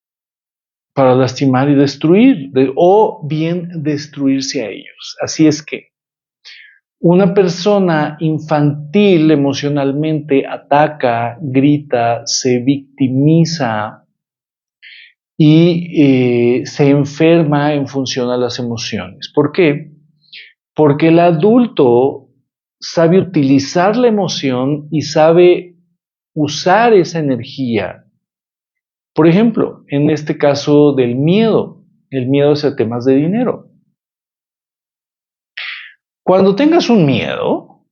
Speaker 1: para lastimar y destruir, o bien destruirse a ellos. Así es que una persona infantil emocionalmente ataca, grita, se victimiza y se enferma en función a las emociones. ¿Por qué? Porque el adulto sabe utilizar la emoción y sabe usar esa energía. Por ejemplo, en este caso del miedo, el miedo hacia temas de dinero. Cuando tengas un miedo,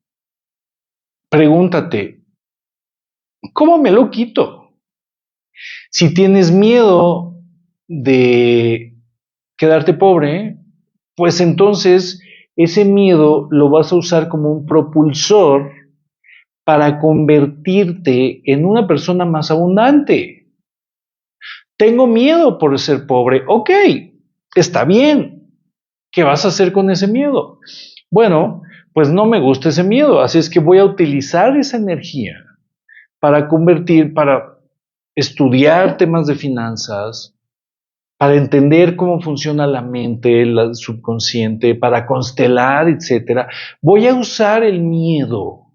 Speaker 1: pregúntate, ¿cómo me lo quito? Si tienes miedo de quedarte pobre, pues entonces ese miedo lo vas a usar como un propulsor para convertirte en una persona más abundante. Tengo miedo por ser pobre. Ok, está bien. ¿Qué vas a hacer con ese miedo? Bueno, pues no me gusta ese miedo, así es que voy a utilizar esa energía para estudiar temas de finanzas, para entender cómo funciona la mente, el subconsciente, para constelar, etcétera. Voy a usar el miedo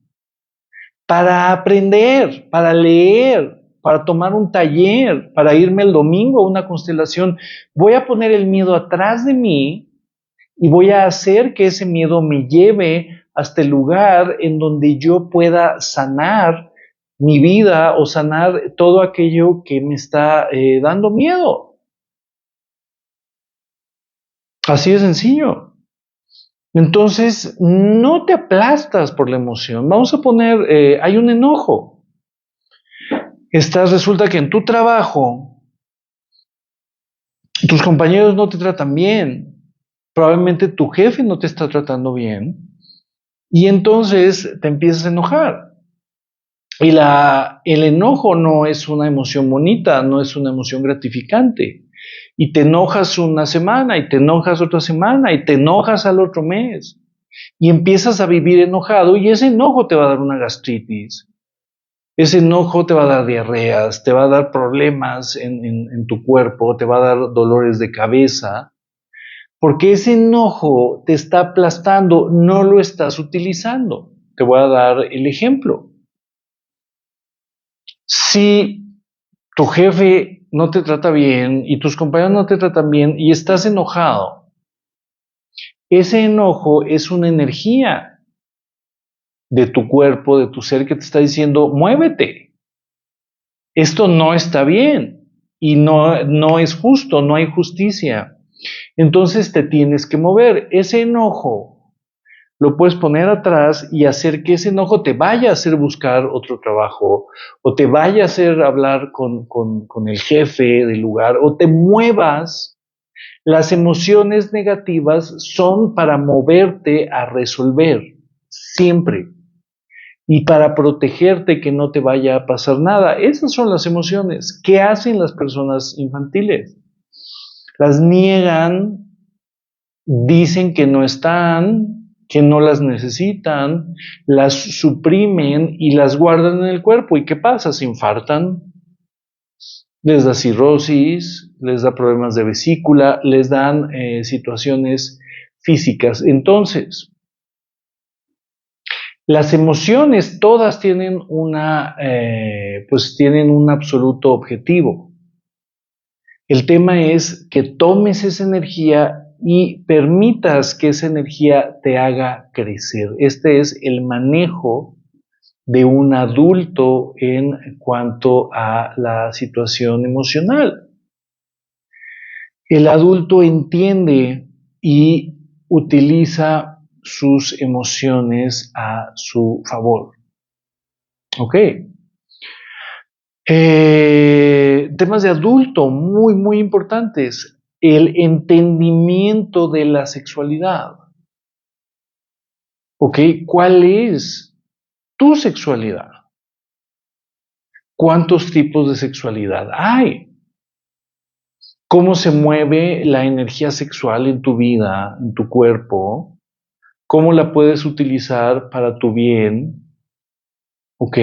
Speaker 1: para aprender, para leer, para tomar un taller, para irme el domingo a una constelación. Voy a poner el miedo atrás de mí y voy a hacer que ese miedo me lleve hasta el lugar en donde yo pueda sanar mi vida o sanar todo aquello que me está dando miedo. Así de sencillo. Entonces, no te aplastas por la emoción. Vamos a poner, hay un enojo. Resulta que en tu trabajo, tus compañeros no te tratan bien. Probablemente tu jefe no te está tratando bien. Y entonces te empiezas a enojar. Y el enojo no es una emoción bonita, no es una emoción gratificante. Y te enojas una semana, y te enojas otra semana, y te enojas al otro mes. Y empiezas a vivir enojado, y ese enojo te va a dar una gastritis. Ese enojo te va a dar diarreas, te va a dar problemas en tu cuerpo, te va a dar dolores de cabeza, porque ese enojo te está aplastando, no lo estás utilizando. Te voy a dar el ejemplo. Si tu jefe no te trata bien y tus compañeros no te tratan bien y estás enojado, ese enojo es una energía de tu cuerpo, de tu ser que te está diciendo, muévete. Esto no está bien y no es justo, no hay justicia. Entonces te tienes que mover. Ese enojo lo puedes poner atrás y hacer que ese enojo te vaya a hacer buscar otro trabajo o te vaya a hacer hablar con el jefe del lugar o te muevas. Las emociones negativas son para moverte a resolver, siempre. Y para protegerte que no te vaya a pasar nada. Esas son las emociones. ¿Qué hacen las personas infantiles? Las niegan, dicen que no están, que no las necesitan, las suprimen y las guardan en el cuerpo. ¿Y qué pasa? Se infartan, les da cirrosis, les da problemas de vesícula, les dan situaciones físicas. Entonces, las emociones todas tienen pues tienen un absoluto objetivo. El tema es que tomes esa energía y permitas que esa energía te haga crecer. Este es el manejo de un adulto en cuanto a la situación emocional. El adulto entiende y utiliza sus emociones a su favor. ¿Ok? Temas de adulto muy, muy importantes. El entendimiento de la sexualidad. ¿Ok? ¿Cuál es tu sexualidad? ¿Cuántos tipos de sexualidad hay? ¿Cómo se mueve la energía sexual en tu vida, en tu cuerpo? ¿Cómo la puedes utilizar para tu bien? ¿Ok?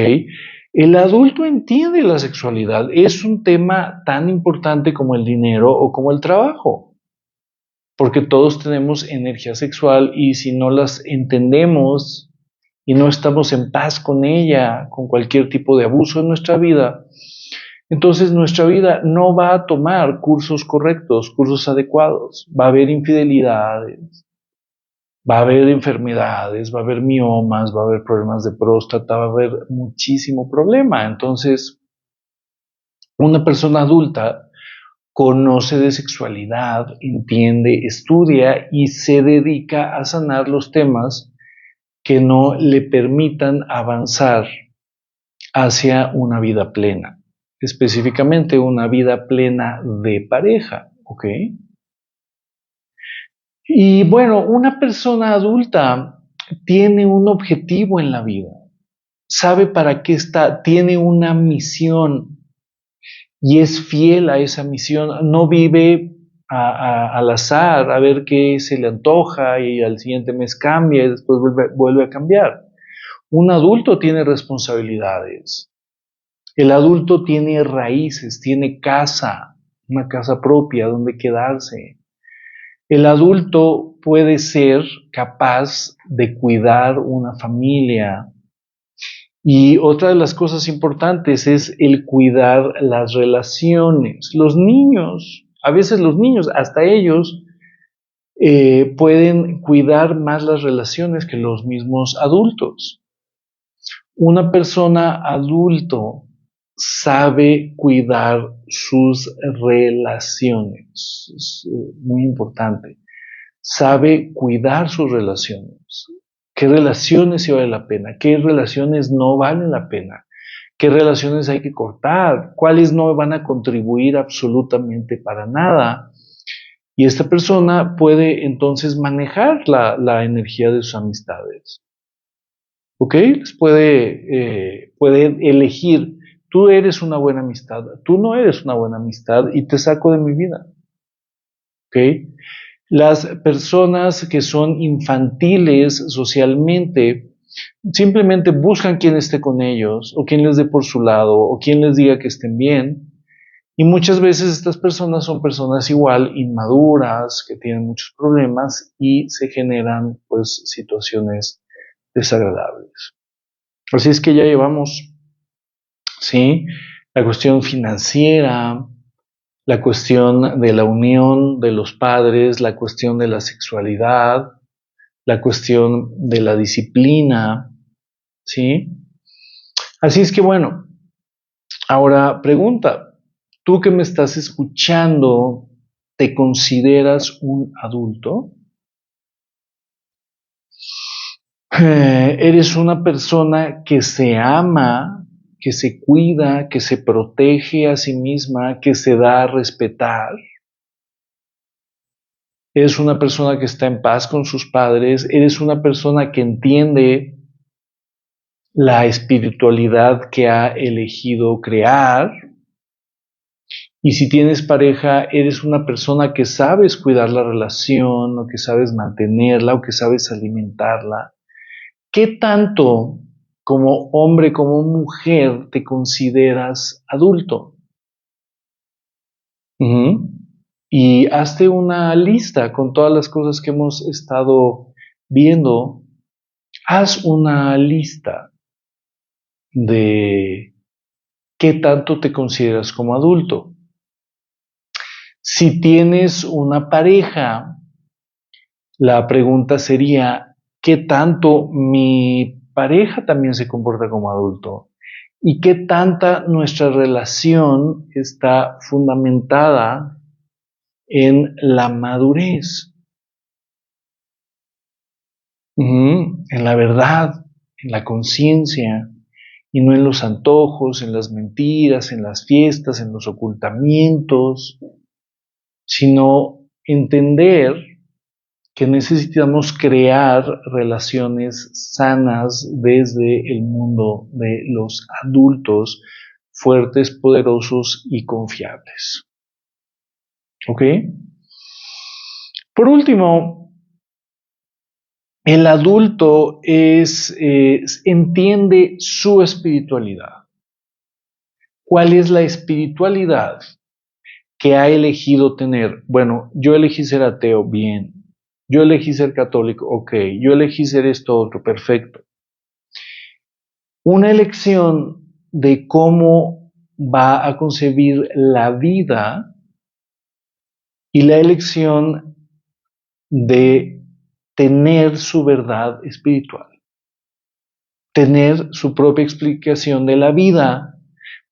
Speaker 1: El adulto entiende la sexualidad. Es un tema tan importante como el dinero o como el trabajo. Porque todos tenemos energía sexual y si no las entendemos y no estamos en paz con ella, con cualquier tipo de abuso en nuestra vida, entonces nuestra vida no va a tomar cursos correctos, cursos adecuados. Va a haber infidelidades, va a haber enfermedades, va a haber miomas, va a haber problemas de próstata, va a haber muchísimo problema. Entonces, una persona adulta conoce de sexualidad, entiende, estudia y se dedica a sanar los temas que no le permitan avanzar hacia una vida plena, específicamente una vida plena de pareja, ¿ok? Y bueno, una persona adulta tiene un objetivo en la vida, sabe para qué está, tiene una misión y es fiel a esa misión, no vive al azar a ver qué se le antoja y al siguiente mes cambia y después vuelve a cambiar. Un adulto tiene responsabilidades, el adulto tiene raíces, tiene casa, una casa propia donde quedarse. El adulto puede ser capaz de cuidar una familia, Y otra de las cosas importantes es el cuidar las relaciones. Los niños, a veces los niños, hasta ellos, pueden cuidar más las relaciones que los mismos adultos. Una persona adulto sabe cuidar sus relaciones. Es muy importante. Sabe cuidar sus relaciones. ¿Qué relaciones sí vale la pena? ¿Qué relaciones no valen la pena? ¿Qué relaciones hay que cortar? ¿Cuáles no van a contribuir absolutamente para nada? Y esta persona puede entonces manejar la energía de sus amistades. ¿Ok? Puede elegir, tú eres una buena amistad, tú no eres una buena amistad y te saco de mi vida. ¿Ok? Las personas que son infantiles socialmente simplemente buscan quien esté con ellos o quien les dé por su lado o quien les diga que estén bien. Y muchas veces estas personas son personas igual inmaduras, que tienen muchos problemas y se generan pues situaciones desagradables. Así es que ya llevamos, ¿sí? La cuestión financiera, la cuestión de la unión de los padres, la cuestión de la sexualidad, la cuestión de la disciplina, ¿sí? Así es que bueno, ahora pregunta, tú que me estás escuchando, ¿te consideras un adulto? ¿Eres una persona que se ama, que se cuida, que se protege a sí misma, que se da a respetar? ¿Eres una persona que está en paz con sus padres? ¿Eres una persona que entiende la espiritualidad que ha elegido crear? Y si tienes pareja, eres una persona que sabes cuidar la relación, o que sabes mantenerla, o que sabes alimentarla. ¿Qué tanto como hombre, como mujer, te consideras adulto? Ujú. Y hazte una lista con todas las cosas que hemos estado viendo. Haz una lista de qué tanto te consideras como adulto. Si tienes una pareja, la pregunta sería, ¿qué tanto mi pareja también se comporta como adulto? ¿Y qué tanta nuestra relación está fundamentada en la madurez? En la verdad, en la conciencia, y no en los antojos, en las mentiras, en las fiestas, en los ocultamientos, sino entender que necesitamos crear relaciones sanas desde el mundo de los adultos, fuertes, poderosos y confiables. ¿Ok? Por último, el adulto entiende su espiritualidad. ¿Cuál es la espiritualidad que ha elegido tener? Bueno, yo elegí ser ateo, bien. Yo elegí ser católico, ok. Yo elegí ser esto otro, perfecto. Una elección de cómo va a concebir la vida y la elección de tener su verdad espiritual, tener su propia explicación de la vida,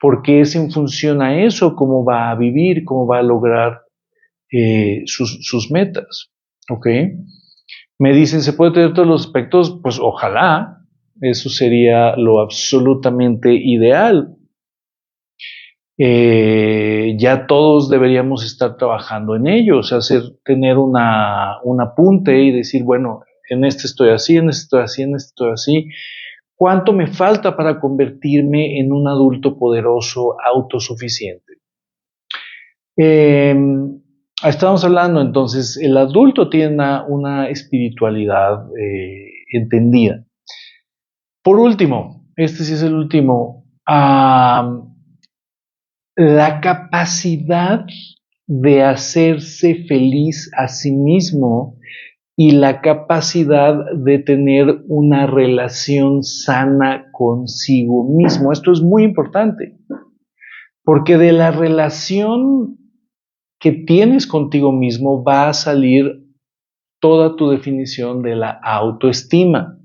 Speaker 1: porque es en función a eso cómo va a vivir, cómo va a lograr sus metas. ¿Ok? Me dicen, ¿se puede tener todos los aspectos? Pues ojalá, eso sería lo absolutamente ideal. Ya todos deberíamos estar trabajando en ello, o sea, tener un apunte y decir, bueno, en este estoy así, en este estoy así, en este estoy así. ¿Cuánto me falta para convertirme en un adulto poderoso, autosuficiente? Eh, Estamos hablando entonces, el adulto tiene una espiritualidad entendida. Por último, este sí es el último, la capacidad de hacerse feliz a sí mismo y la capacidad de tener una relación sana consigo mismo. Esto es muy importante, porque de la relación que tienes contigo mismo va a salir toda tu definición de la autoestima.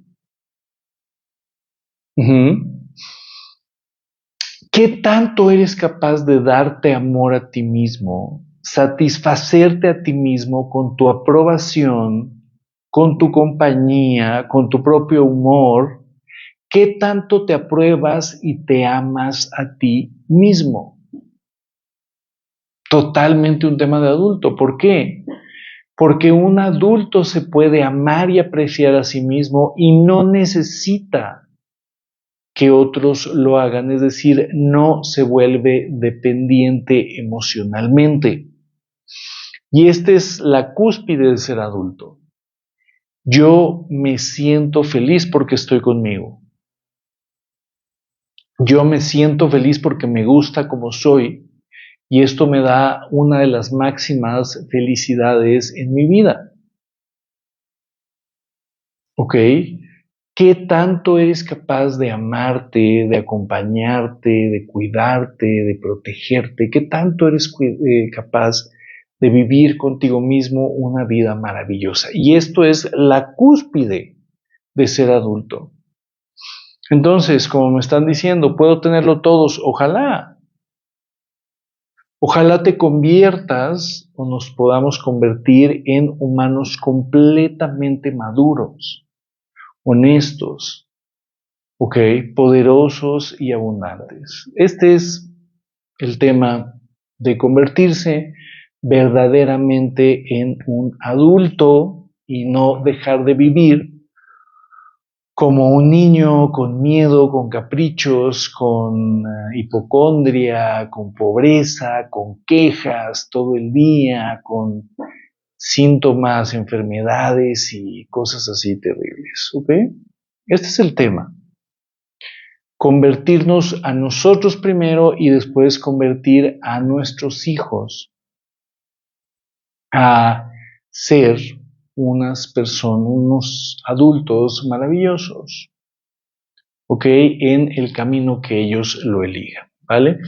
Speaker 1: ¿Qué tanto eres capaz de darte amor a ti mismo, satisfacerte a ti mismo con tu aprobación, con tu compañía, con tu propio humor? ¿Qué tanto te apruebas y te amas a ti mismo? Totalmente un tema de adulto. ¿Por qué? Porque un adulto se puede amar y apreciar a sí mismo y no necesita que otros lo hagan, es decir, no se vuelve dependiente emocionalmente. Y esta es la cúspide de ser adulto. Yo me siento feliz porque estoy conmigo. Yo me siento feliz porque me gusta como soy y esto me da una de las máximas felicidades en mi vida. ¿Ok? ¿Qué tanto eres capaz de amarte, de acompañarte, de cuidarte, de protegerte? ¿Qué tanto eres capaz de vivir contigo mismo una vida maravillosa? Y esto es la cúspide de ser adulto. Entonces, como me están diciendo, ¿puedo tenerlo todos? Ojalá. Ojalá te conviertas o nos podamos convertir en humanos completamente maduros, honestos, ¿ok? Poderosos y abundantes. Este es el tema de convertirse verdaderamente en un adulto y no dejar de vivir como un niño con miedo, con caprichos, con hipocondria, con pobreza, con quejas todo el día, con síntomas, enfermedades y cosas así terribles, ¿ok? Este es el tema. Convertirnos a nosotros primero y después convertir a nuestros hijos a ser unas personas, unos adultos maravillosos, ¿ok? En el camino que ellos lo elijan, ¿vale?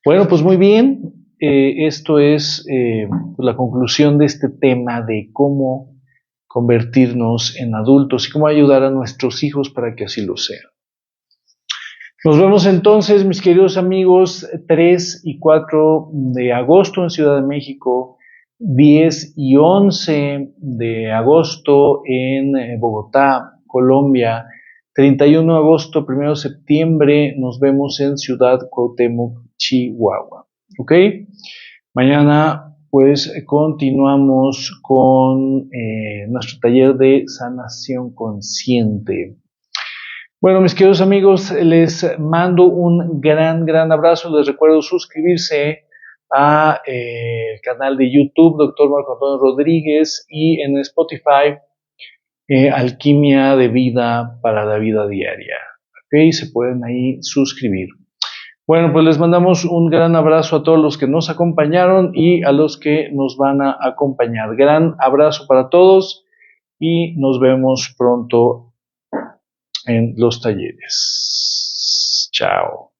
Speaker 1: Bueno, pues muy bien, esto es la conclusión de este tema de cómo convertirnos en adultos y cómo ayudar a nuestros hijos para que así lo sean. Nos vemos entonces, mis queridos amigos, 3 y 4 de agosto en Ciudad de México, 10 y 11 de agosto en Bogotá, Colombia, 31 de agosto, 1 de septiembre, nos vemos en Ciudad Cuauhtémoc, Chihuahua. ¿Ok? Mañana, pues, continuamos con nuestro taller de sanación consciente. Bueno, mis queridos amigos, les mando un gran abrazo. Les recuerdo suscribirse a el canal de YouTube, Dr. Marco Antonio Rodríguez, y en Spotify, Alquimia de Vida para la Vida Diaria. ¿Ok? Se pueden ahí suscribir. Bueno, pues les mandamos un gran abrazo a todos los que nos acompañaron y a los que nos van a acompañar. Gran abrazo para todos y nos vemos pronto en los talleres. Chao.